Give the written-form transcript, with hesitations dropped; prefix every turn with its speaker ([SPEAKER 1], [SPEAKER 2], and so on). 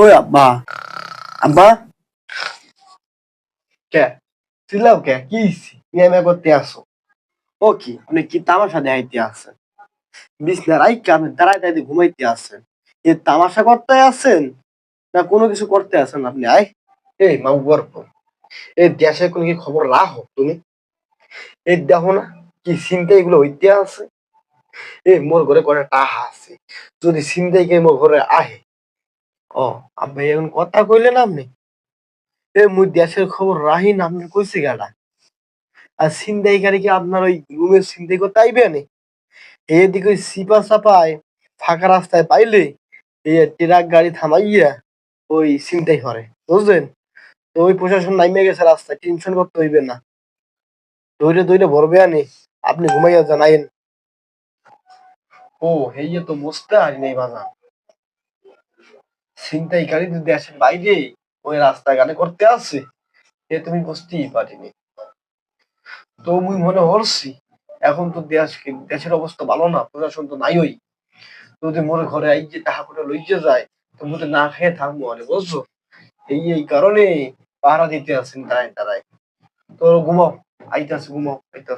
[SPEAKER 1] ওই আব্বা, আব্বা কে চিল্লাও কে কি হইছে? ইয়ামা করতে আসো? ও কি আপনি কি তামাশা দেখাইতে আছেন? বিছনা রাইখা আপনি দাঁড়ায় দাঁড়ায় ঘুমাইতে আছেন? এ তামাশা করতে আছেন না কোনো কিছু করতে আছেন আপনি? এই মাউয়ার পর এই দেশে কোনো কি খবর রাখো তুমি? এই দেখো না কি চিন্তা এগুলো হইতে আছে? এই মোর ঘরে কয়টা টাহা আছে, যদি ছিনতাই করে মোর ঘরে আহে। ও আব্বা এখন কথা কইলেন আপনি? এ মুই দেশের খবর রাহি না আপনি কইছে গাডা? আর ছিনতাইকারী কি আপনার ওই রুমের ছিনতাই করতে আইবে নি? এদিকে ওই সিপা চাপায় ফাঁকা রাস্তায় পাইলে এই ট্রাক গাড়ি থামাইয়া ওই ছিনতাই করে, বুঝলেন? তো ওই প্রশাসন নাইমে গেছে রাস্তায়, টেনশন করতে হইবে না। ধইরে ধইরে ভরবে আনি, আপনি ঘুমাইয়া জানাইন। ও হেইয়ে তো বুঝতে পারি নাই বাজান, ছিনতাইকারী যদি দেশের বাইরে ওই রাস্তাঘাটে করতে আসছে এ তুমি বুঝতেই পারিনি। তো মুই মনে হরছি এখন তো দেশের অবস্থা ভালো না, প্রশাসন তো নাই ওই, যদি মোর ঘরে আই যে টাকা করে লইয়ে যায় তো মুই তো না খেয়ে থাকবো আরে, বুঝছো? এই কারণে পাহারা দিতে আছেন দাঁড়ায় দাঁড়ায়। তো ঘুমাও, আইতাছে ঘুমাও, আইতাছে।